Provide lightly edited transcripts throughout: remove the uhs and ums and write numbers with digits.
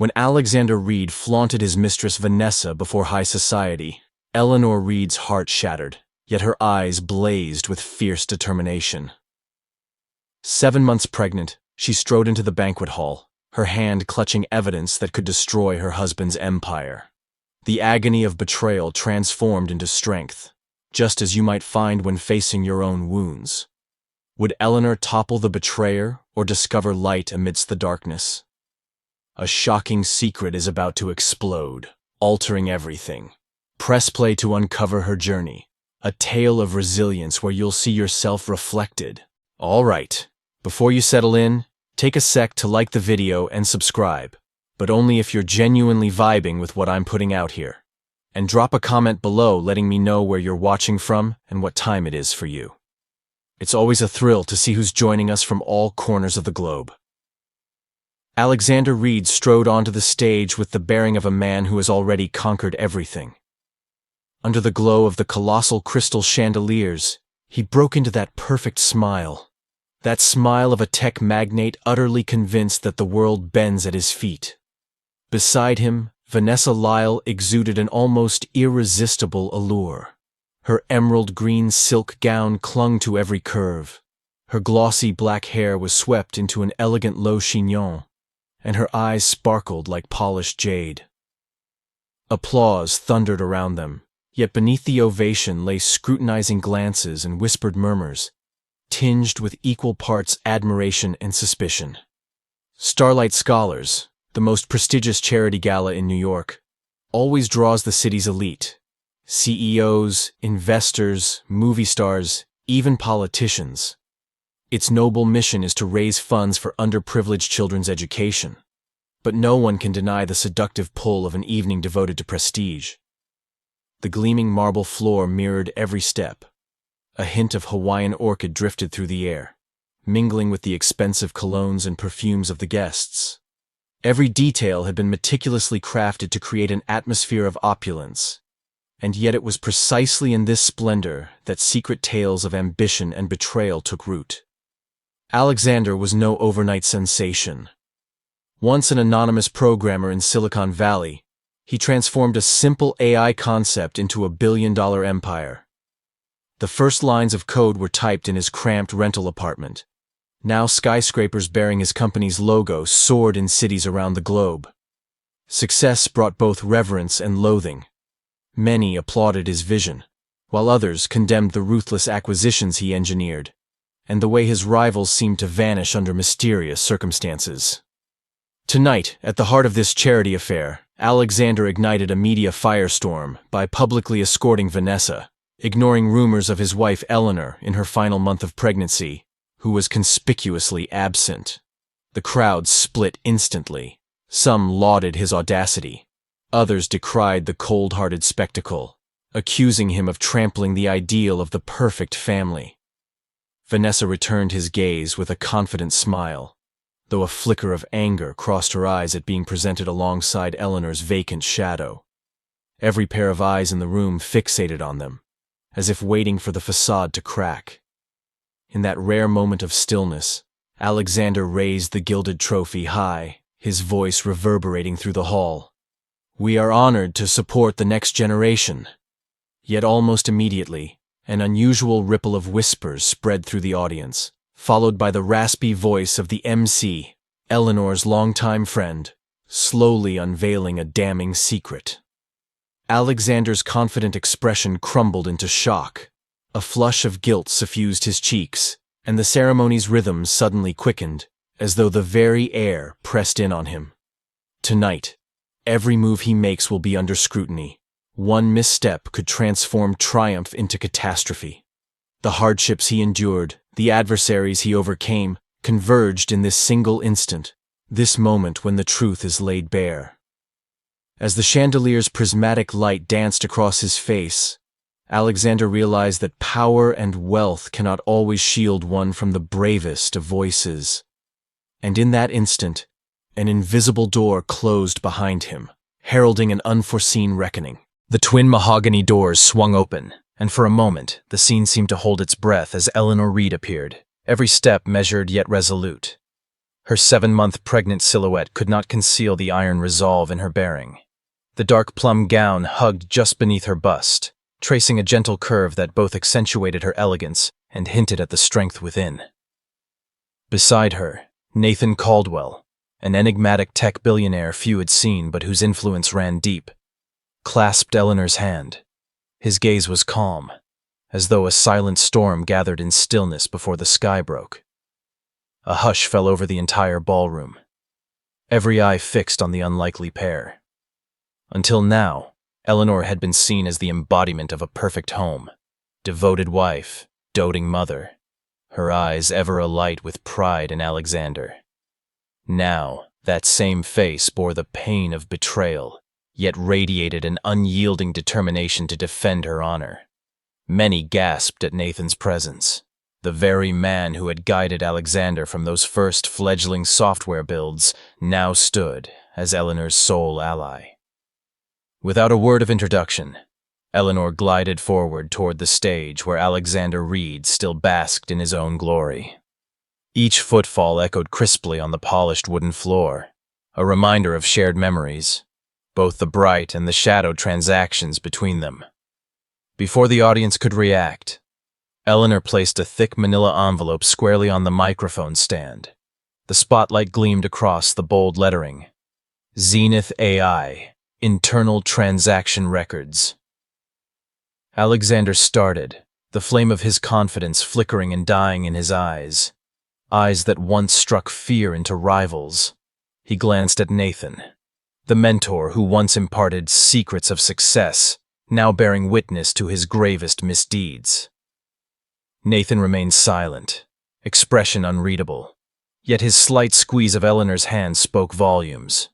When Alexander Reed flaunted his mistress Vanessa before high society, Eleanor Reed's heart shattered, yet her eyes blazed with fierce determination. 7 months pregnant, she strode into the banquet hall, her hand clutching evidence that could destroy her husband's empire. The agony of betrayal transformed into strength, just as you might find when facing your own wounds. Would Eleanor topple the betrayer or discover light amidst the darkness? A shocking secret is about to explode, altering everything. Press play to uncover her journey, a tale of resilience where you'll see yourself reflected. All right, before you settle in, take a sec to like the video and subscribe, but only if you're genuinely vibing with what I'm putting out here. And drop a comment below letting me know where you're watching from and what time it is for you. It's always a thrill to see who's joining us from all corners of the globe. Alexander Reed strode onto the stage with the bearing of a man who has already conquered everything. Under the glow of the colossal crystal chandeliers, he broke into that perfect smile. That smile of a tech magnate utterly convinced that the world bends at his feet. Beside him, Vanessa Lyle exuded an almost irresistible allure. Her emerald green silk gown clung to every curve. Her glossy black hair was swept into an elegant low chignon, and her eyes sparkled like polished jade. Applause thundered around them, yet beneath the ovation lay scrutinizing glances and whispered murmurs, tinged with equal parts admiration and suspicion. Starlight Scholars, the most prestigious charity gala in New York, always draws the city's elite. CEOs, investors, movie stars, even politicians. Its noble mission is to raise funds for underprivileged children's education. But no one can deny the seductive pull of an evening devoted to prestige. The gleaming marble floor mirrored every step. A hint of Hawaiian orchid drifted through the air, mingling with the expensive colognes and perfumes of the guests. Every detail had been meticulously crafted to create an atmosphere of opulence. And yet it was precisely in this splendor that secret tales of ambition and betrayal took root. Alexander was no overnight sensation. Once an anonymous programmer in Silicon Valley, he transformed a simple AI concept into a billion-dollar empire. The first lines of code were typed in his cramped rental apartment. Now skyscrapers bearing his company's logo soared in cities around the globe. Success brought both reverence and loathing. Many applauded his vision, while others condemned the ruthless acquisitions he engineered, and the way his rivals seemed to vanish under mysterious circumstances. Tonight, at the heart of this charity affair, Alexander ignited a media firestorm by publicly escorting Vanessa, ignoring rumors of his wife Eleanor in her final month of pregnancy, who was conspicuously absent. The crowd split instantly. Some lauded his audacity. Others decried the cold-hearted spectacle, accusing him of trampling the ideal of the perfect family. Vanessa returned his gaze with a confident smile, though a flicker of anger crossed her eyes at being presented alongside Eleanor's vacant shadow. Every pair of eyes in the room fixated on them, as if waiting for the facade to crack. In that rare moment of stillness, Alexander raised the gilded trophy high, his voice reverberating through the hall. "We are honored to support the next generation." Yet almost immediately, an unusual ripple of whispers spread through the audience, followed by the raspy voice of the MC, Eleanor's longtime friend, slowly unveiling a damning secret. Alexander's confident expression crumbled into shock. A flush of guilt suffused his cheeks, and the ceremony's rhythm suddenly quickened, as though the very air pressed in on him. Tonight, every move he makes will be under scrutiny. One misstep could transform triumph into catastrophe. The hardships he endured, the adversaries he overcame, converged in this single instant, this moment when the truth is laid bare. As the chandelier's prismatic light danced across his face, Alexander realized that power and wealth cannot always shield one from the bravest of voices. And in that instant, an invisible door closed behind him, heralding an unforeseen reckoning. The twin mahogany doors swung open, and for a moment, the scene seemed to hold its breath as Eleanor Reed appeared, every step measured yet resolute. Her 7-month pregnant silhouette could not conceal the iron resolve in her bearing. The dark plum gown hugged just beneath her bust, tracing a gentle curve that both accentuated her elegance and hinted at the strength within. Beside her, Nathan Caldwell, an enigmatic tech billionaire few had seen but whose influence ran deep, clasped Eleanor's hand. His gaze was calm, as though a silent storm gathered in stillness before the sky broke. A hush fell over the entire ballroom, every eye fixed on the unlikely pair. Until now, Eleanor had been seen as the embodiment of a perfect home, devoted wife, doting mother, her eyes ever alight with pride in Alexander. Now, that same face bore the pain of betrayal, yet radiated an unyielding determination to defend her honor. Many gasped at Nathan's presence. The very man who had guided Alexander from those first fledgling software builds now stood as Eleanor's sole ally. Without a word of introduction, Eleanor glided forward toward the stage where Alexander Reed still basked in his own glory. Each footfall echoed crisply on the polished wooden floor, a reminder of shared memories, both the bright and the shadowed transactions between them. Before the audience could react, Eleanor placed a thick manila envelope squarely on the microphone stand. The spotlight gleamed across the bold lettering. Zenith AI, Internal Transaction Records. Alexander started, the flame of his confidence flickering and dying in his eyes that once struck fear into rivals. He glanced at Nathan, the mentor who once imparted secrets of success, now bearing witness to his gravest misdeeds. Nathan remained silent, expression unreadable, yet his slight squeeze of Eleanor's hand spoke volumes.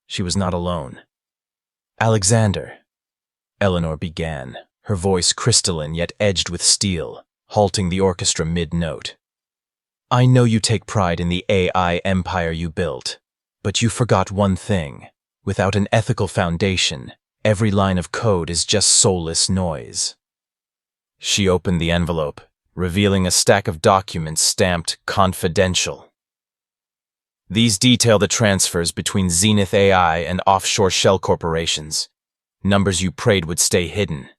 She was not alone. "Alexander," Eleanor began, her voice crystalline yet edged with steel, halting the orchestra mid-note. "I know you take pride in the AI empire you built, but you forgot one thing. Without an ethical foundation, every line of code is just soulless noise." She opened the envelope, revealing a stack of documents stamped confidential. These detail the transfers between Zenith AI and offshore shell corporations, numbers you prayed would stay hidden.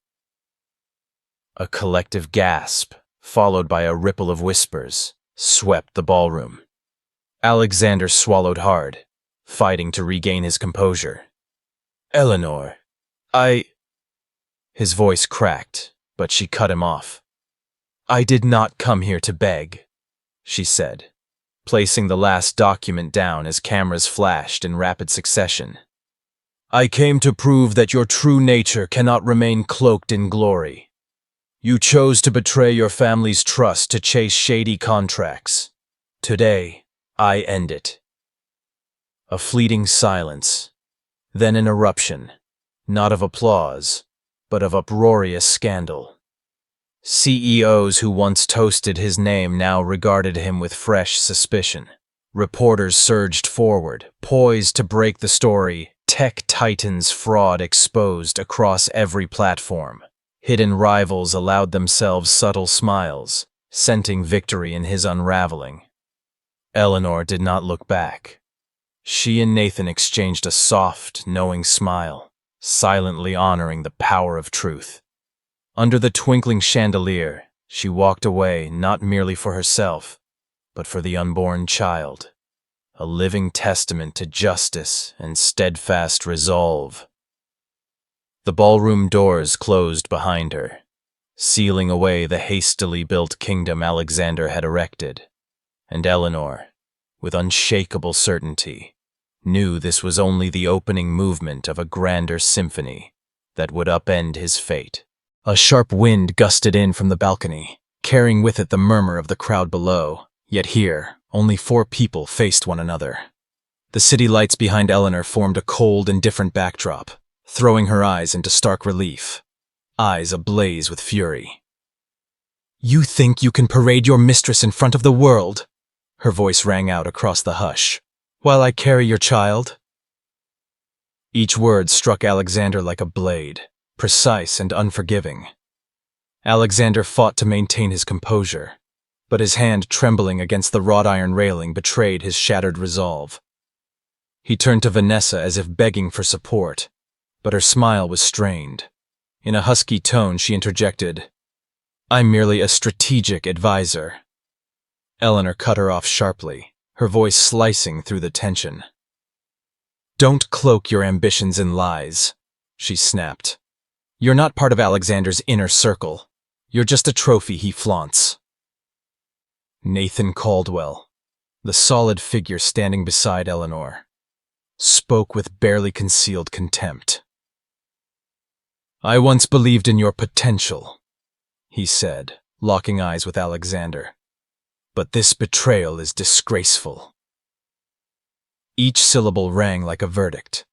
A collective gasp, followed by a ripple of whispers, swept the ballroom. Alexander swallowed hard, fighting to regain his composure. "Eleanor, His voice cracked, but she cut him off. "I did not come here to beg," she said, placing the last document down as cameras flashed in rapid succession. "I came to prove that your true nature cannot remain cloaked in glory. You chose to betray your family's trust to chase shady contracts. Today, I end it." A fleeting silence, then an eruption, not of applause, but of uproarious scandal. CEOs who once toasted his name now regarded him with fresh suspicion. Reporters surged forward, poised to break the story, tech titans' fraud exposed across every platform. Hidden rivals allowed themselves subtle smiles, scenting victory in his unraveling. Eleanor did not look back. She and Nathan exchanged a soft, knowing smile, silently honoring the power of truth. Under the twinkling chandelier, she walked away not merely for herself, but for the unborn child, a living testament to justice and steadfast resolve. The ballroom doors closed behind her, sealing away the hastily built kingdom Alexander had erected, and Eleanor, with unshakable certainty, knew this was only the opening movement of a grander symphony that would upend his fate. A sharp wind gusted in from the balcony, carrying with it the murmur of the crowd below, yet here, only 4 people faced one another. The city lights behind Eleanor formed a cold, indifferent backdrop, throwing her eyes into stark relief, eyes ablaze with fury. "You think you can parade your mistress in front of the world?" Her voice rang out across the hush. "While I carry your child?" Each word struck Alexander like a blade, precise and unforgiving. Alexander fought to maintain his composure, but his hand trembling against the wrought iron railing betrayed his shattered resolve. He turned to Vanessa as if begging for support, but her smile was strained. In a husky tone, she interjected, "I'm merely a strategic advisor." Eleanor cut her off sharply, her voice slicing through the tension. "Don't cloak your ambitions in lies," she snapped. "You're not part of Alexander's inner circle. You're just a trophy he flaunts." Nathan Caldwell, the solid figure standing beside Eleanor, spoke with barely concealed contempt. "I once believed in your potential," he said, locking eyes with Alexander. "But this betrayal is disgraceful." Each syllable rang like a verdict,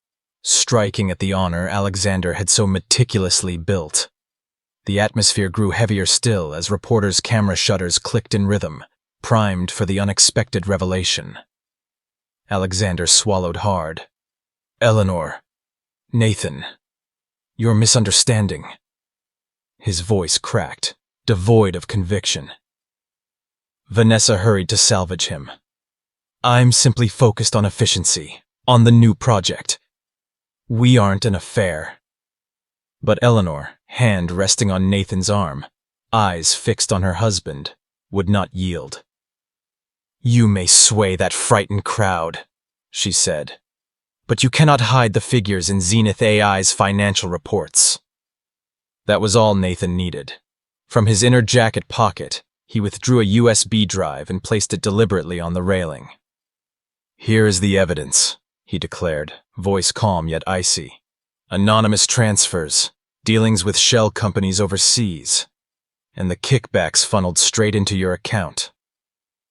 striking at the honor Alexander had so meticulously built. The atmosphere grew heavier still as reporters' camera shutters clicked in rhythm, primed for the unexpected revelation. Alexander swallowed hard. "Eleanor, Nathan, you're misunderstanding." His voice cracked, devoid of conviction. Vanessa hurried to salvage him. "I'm simply focused on efficiency, on the new project. We aren't an affair." But Eleanor, hand resting on Nathan's arm, eyes fixed on her husband, would not yield. "You may sway that frightened crowd," she said, "but you cannot hide the figures in Zenith AI's financial reports." That was all Nathan needed. From his inner jacket pocket, he withdrew a USB drive and placed it deliberately on the railing. "Here is the evidence," he declared, voice calm yet icy. "Anonymous transfers, dealings with shell companies overseas, and the kickbacks funneled straight into your account."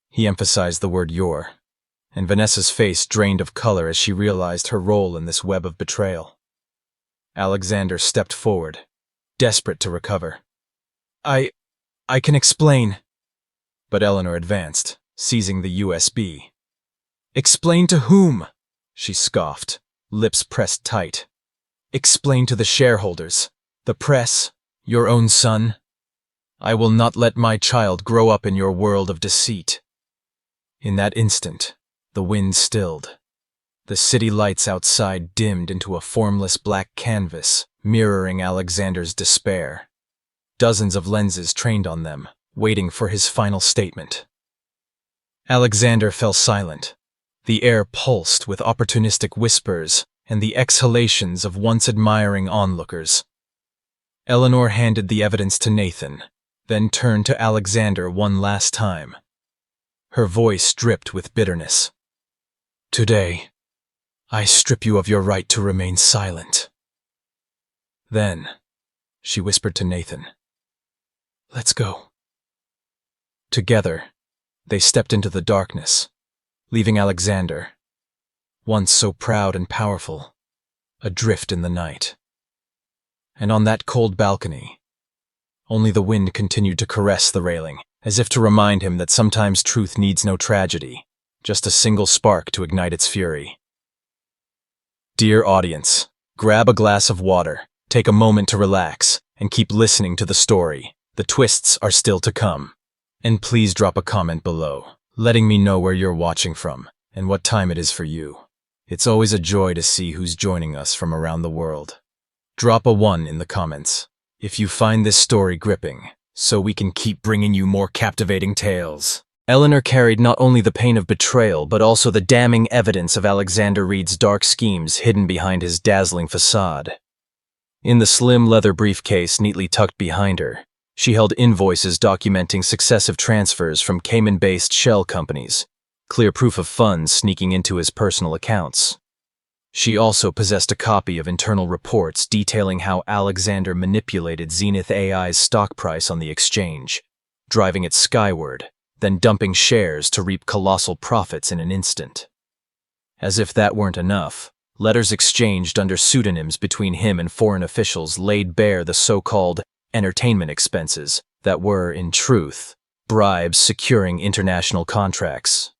He emphasized the word "your," and Vanessa's face drained of color as she realized her role in this web of betrayal. Alexander stepped forward, desperate to recover. I can explain." But Eleanor advanced, seizing the USB. "Explain to whom?" she scoffed, lips pressed tight. "Explain to the shareholders, the press, your own son. I will not let my child grow up in your world of deceit." In that instant, the wind stilled. The city lights outside dimmed into a formless black canvas, mirroring Alexander's despair. Dozens of lenses trained on them, waiting for his final statement. Alexander fell silent. The air pulsed with opportunistic whispers and the exhalations of once admiring onlookers. Eleanor handed the evidence to Nathan, then turned to Alexander one last time. Her voice dripped with bitterness. "Today, I strip you of your right to remain silent." Then, she whispered to Nathan, "Let's go." Together, they stepped into the darkness, leaving Alexander, once so proud and powerful, adrift in the night. And on that cold balcony, only the wind continued to caress the railing, as if to remind him that sometimes truth needs no tragedy, just a single spark to ignite its fury. Dear audience, grab a glass of water, take a moment to relax, and keep listening to the story. The twists are still to come. And please drop a comment below, letting me know where you're watching from and what time it is for you. It's always a joy to see who's joining us from around the world. Drop a 1 in the comments if you find this story gripping, so we can keep bringing you more captivating tales. Eleanor carried not only the pain of betrayal, but also the damning evidence of Alexander Reed's dark schemes hidden behind his dazzling facade. In the slim leather briefcase neatly tucked behind her, she held invoices documenting successive transfers from Cayman-based shell companies, clear proof of funds sneaking into his personal accounts. She also possessed a copy of internal reports detailing how Alexander manipulated Zenith AI's stock price on the exchange, driving it skyward, then dumping shares to reap colossal profits in an instant. As if that weren't enough, letters exchanged under pseudonyms between him and foreign officials laid bare the so-called entertainment expenses that were, in truth, bribes securing international contracts.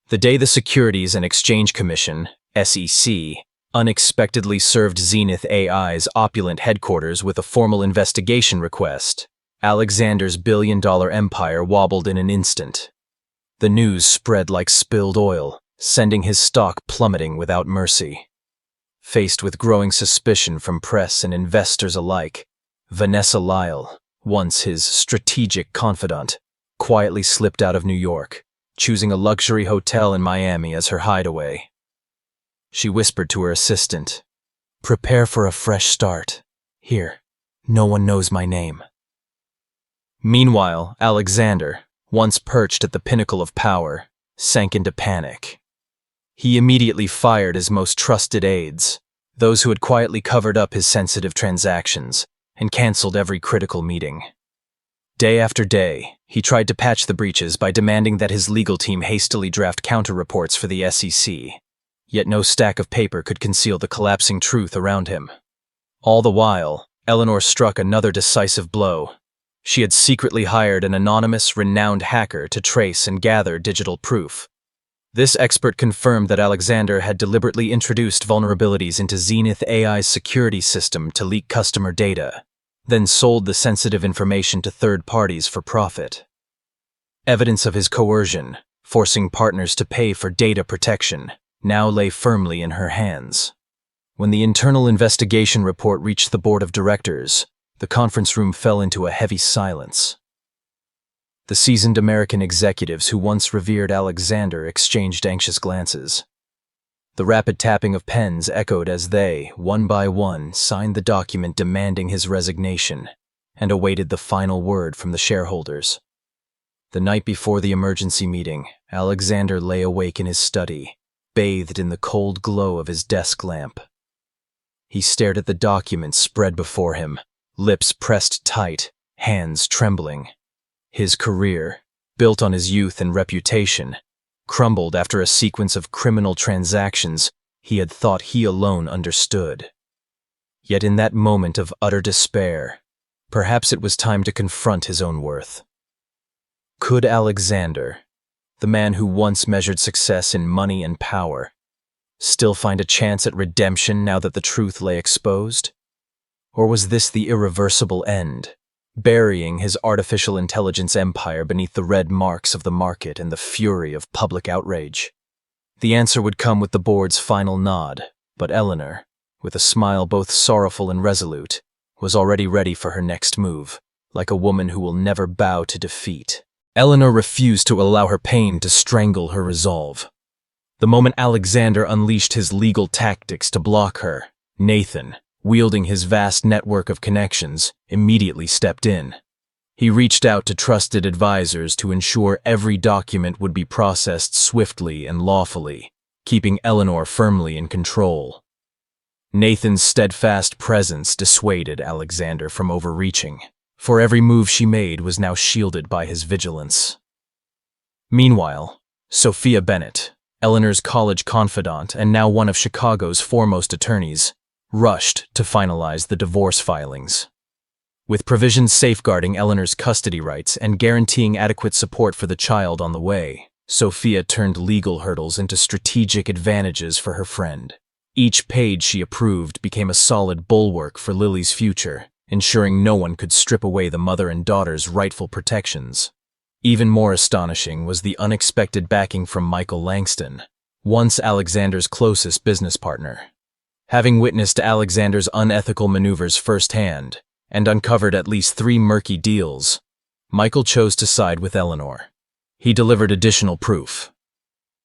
The day the Securities and Exchange Commission, SEC, unexpectedly served Zenith AI's opulent headquarters with a formal investigation request, Alexander's billion-dollar empire wobbled in an instant. The news spread like spilled oil, sending his stock plummeting without mercy. Faced with growing suspicion from press and investors alike, Vanessa Lyle, once his strategic confidant, quietly slipped out of New York, choosing a luxury hotel in Miami as her hideaway. She whispered to her assistant, "Prepare for a fresh start. Here, no one knows my name." Meanwhile, Alexander, once perched at the pinnacle of power, sank into panic. He immediately fired his most trusted aides, those who had quietly covered up his sensitive transactions, and canceled every critical meeting. Day after day, he tried to patch the breaches by demanding that his legal team hastily draft counter-reports for the SEC, yet no stack of paper could conceal the collapsing truth around him. All the while, Eleanor struck another decisive blow. She had secretly hired an anonymous, renowned hacker to trace and gather digital proof. This expert confirmed that Alexander had deliberately introduced vulnerabilities into Zenith AI's security system to leak customer data, then sold the sensitive information to third parties for profit. Evidence of his coercion, forcing partners to pay for data protection, now lay firmly in her hands. When the internal investigation report reached the board of directors, the conference room fell into a heavy silence. The seasoned American executives who once revered Alexander exchanged anxious glances. The rapid tapping of pens echoed as they, one by one, signed the document demanding his resignation and awaited the final word from the shareholders. The night before the emergency meeting, Alexander lay awake in his study, bathed in the cold glow of his desk lamp. He stared at the document spread before him, lips pressed tight, hands trembling. His career, built on his youth and reputation, crumbled after a sequence of criminal transactions he had thought he alone understood. Yet in that moment of utter despair, perhaps it was time to confront his own worth. Could Alexander, the man who once measured success in money and power, still find a chance at redemption now that the truth lay exposed? Or was this the irreversible end, burying his artificial intelligence empire beneath the red marks of the market and the fury of public outrage? The answer would come with the board's final nod, but Eleanor, with a smile both sorrowful and resolute, was already ready for her next move, like a woman who will never bow to defeat. Eleanor refused to allow her pain to strangle her resolve. The moment Alexander unleashed his legal tactics to block her, Nathan, wielding his vast network of connections, immediately stepped in. He reached out to trusted advisors to ensure every document would be processed swiftly and lawfully, keeping Eleanor firmly in control. Nathan's steadfast presence dissuaded Alexander from overreaching, for every move she made was now shielded by his vigilance. Meanwhile, Sophia Bennett, Eleanor's college confidant and now one of Chicago's foremost attorneys, rushed to finalize the divorce filings. With provisions safeguarding Eleanor's custody rights and guaranteeing adequate support for the child on the way, Sophia turned legal hurdles into strategic advantages for her friend. Each page she approved became a solid bulwark for Lily's future, ensuring no one could strip away the mother and daughter's rightful protections. Even more astonishing was the unexpected backing from Michael Langston, once Alexander's closest business partner. Having witnessed Alexander's unethical maneuvers firsthand and uncovered at least 3 murky deals, Michael chose to side with Eleanor. He delivered additional proof.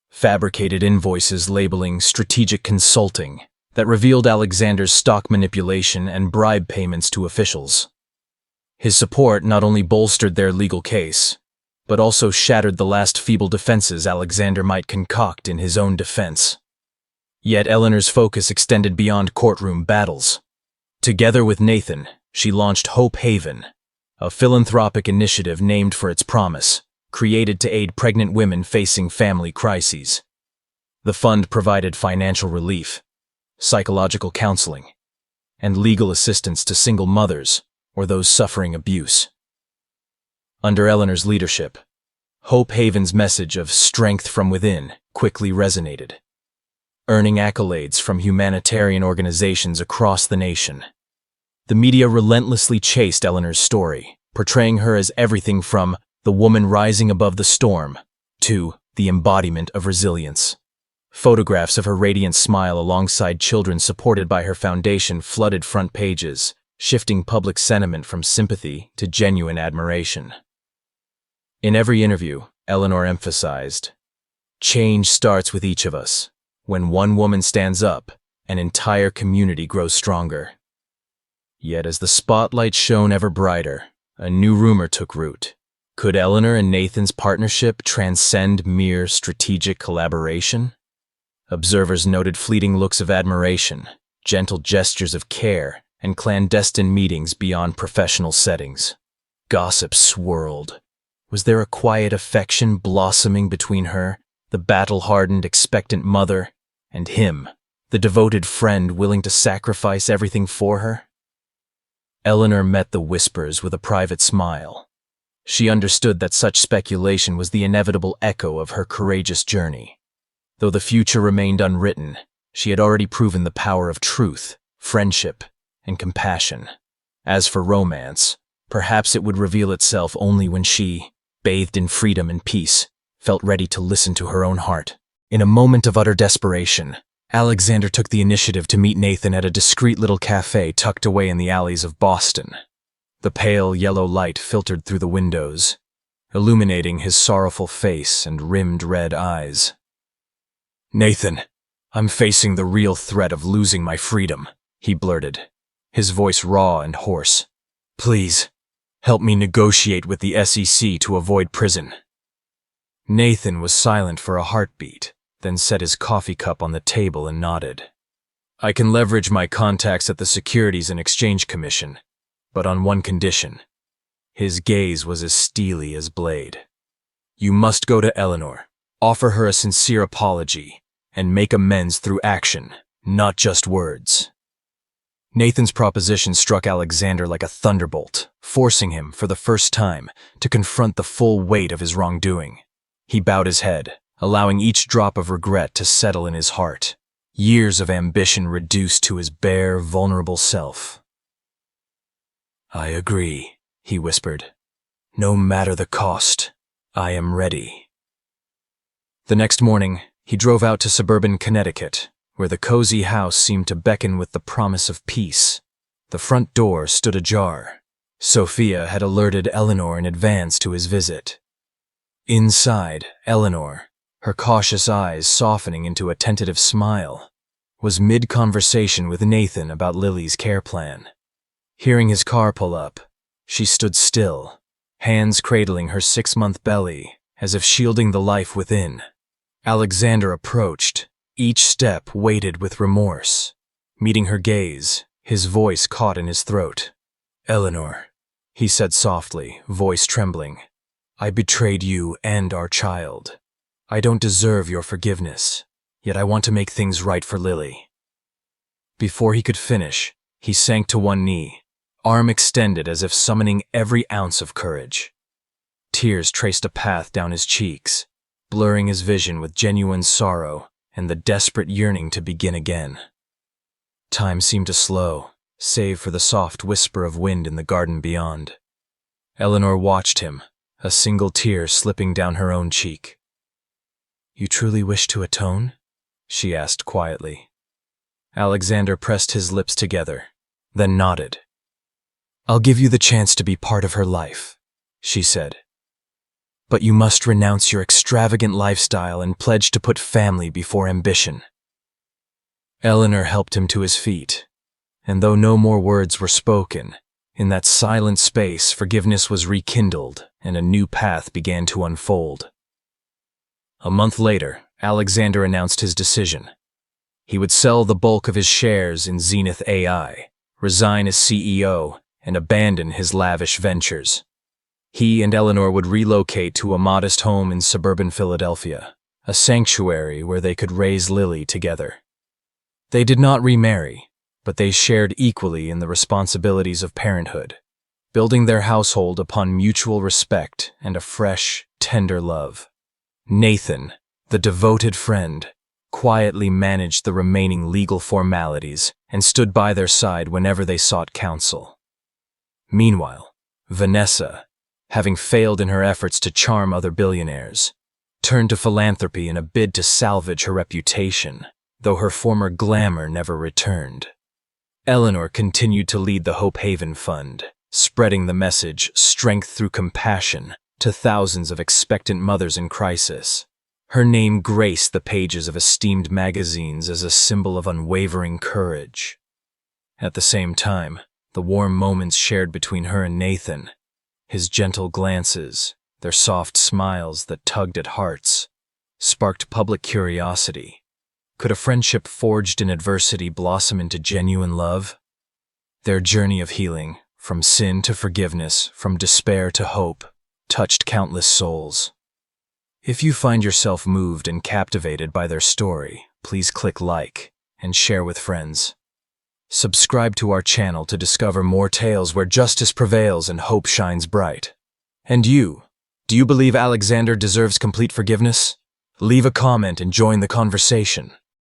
Fabricated invoices labeling strategic consulting that revealed Alexander's stock manipulation and bribe payments to officials. His support not only bolstered their legal case, but also shattered the last feeble defenses Alexander might concoct in his own defense. Yet Eleanor's focus extended beyond courtroom battles. Together with Nathan, she launched Hope Haven, a philanthropic initiative named for its promise, created to aid pregnant women facing family crises. The fund provided financial relief, psychological counseling, and legal assistance to single mothers or those suffering abuse. Under Eleanor's leadership, Hope Haven's message of strength from within quickly resonated, earning accolades from humanitarian organizations across the nation. The media relentlessly chased Eleanor's story, portraying her as everything from the woman rising above the storm to the embodiment of resilience. Photographs of her radiant smile alongside children supported by her foundation flooded front pages, shifting public sentiment from sympathy to genuine admiration. In every interview, Eleanor emphasized, "Change starts with each of us. When one woman stands up, an entire community grows stronger." Yet as the spotlight shone ever brighter, a new rumor took root. Could Eleanor and Nathan's partnership transcend mere strategic collaboration? Observers noted fleeting looks of admiration, gentle gestures of care, and clandestine meetings beyond professional settings. Gossip swirled. Was there a quiet affection blossoming between her, the battle-hardened, expectant mother, and him, the devoted friend willing to sacrifice everything for her? Eleanor met the whispers with a private smile. She understood that such speculation was the inevitable echo of her courageous journey. Though the future remained unwritten, she had already proven the power of truth, friendship, and compassion. As for romance, perhaps it would reveal itself only when she, bathed in freedom and peace, felt ready to listen to her own heart. In a moment of utter desperation, Alexander took the initiative to meet Nathan at a discreet little cafe tucked away in the alleys of Boston. The pale yellow light filtered through the windows, illuminating his sorrowful face and rimmed red eyes. "Nathan, I'm facing the real threat of losing my freedom," he blurted, his voice raw and hoarse. "Please, help me negotiate with the SEC to avoid prison." Nathan was silent for a heartbeat, then set his coffee cup on the table and nodded. "I can leverage my contacts at the Securities and Exchange Commission, but on one condition." His gaze was as steely as blade. "You must go to Eleanor, offer her a sincere apology, and make amends through action, not just words." Nathan's proposition struck Alexander like a thunderbolt, forcing him, for the first time, to confront the full weight of his wrongdoing. He bowed his head, allowing each drop of regret to settle in his heart, years of ambition reduced to his bare, vulnerable self. "I agree," he whispered. "No matter the cost, I am ready." The next morning, he drove out to suburban Connecticut, where the cozy house seemed to beckon with the promise of peace. The front door stood ajar. Sophia had alerted Eleanor in advance to his visit. Inside, Eleanor, her cautious eyes softening into a tentative smile, was mid-conversation with Nathan about Lily's care plan. Hearing his car pull up, she stood still, hands cradling her 6-month belly, as if shielding the life within. Alexander approached, each step weighted with remorse. Meeting her gaze, his voice caught in his throat. "Eleanor," he said softly, voice trembling, "I betrayed you and our child. I don't deserve your forgiveness, yet I want to make things right for Lily." Before he could finish, he sank to one knee, arm extended as if summoning every ounce of courage. Tears traced a path down his cheeks, blurring his vision with genuine sorrow and the desperate yearning to begin again. Time seemed to slow, save for the soft whisper of wind in the garden beyond. Eleanor watched him, a single tear slipping down her own cheek. "You truly wish to atone?" she asked quietly. Alexander pressed his lips together, then nodded. "I'll give you the chance to be part of her life," she said. "But you must renounce your extravagant lifestyle and pledge to put family before ambition." Eleanor helped him to his feet, and though no more words were spoken, in that silent space forgiveness was rekindled and a new path began to unfold. A month later, Alexander announced his decision. He would sell the bulk of his shares in Zenith AI, resign as CEO, and abandon his lavish ventures. He and Eleanor would relocate to a modest home in suburban Philadelphia, a sanctuary where they could raise Lily together. They did not remarry, but they shared equally in the responsibilities of parenthood, building their household upon mutual respect and a fresh, tender love. Nathan, the devoted friend, quietly managed the remaining legal formalities and stood by their side whenever they sought counsel. Meanwhile, Vanessa, having failed in her efforts to charm other billionaires, turned to philanthropy in a bid to salvage her reputation, though her former glamour never returned. Eleanor continued to lead the Hope Haven Fund, spreading the message, strength through compassion, to thousands of expectant mothers in crisis. Her name graced the pages of esteemed magazines as a symbol of unwavering courage. At the same time, the warm moments shared between her and Nathan, his gentle glances, their soft smiles that tugged at hearts, sparked public curiosity. Could a friendship forged in adversity blossom into genuine love? Their journey of healing, from sin to forgiveness, from despair to hope, touched countless souls. If you find yourself moved and captivated by their story, please click like and share with friends. Subscribe to our channel to discover more tales where justice prevails and hope shines bright. And you, do you believe Alexander deserves complete forgiveness? Leave a comment and join the conversation.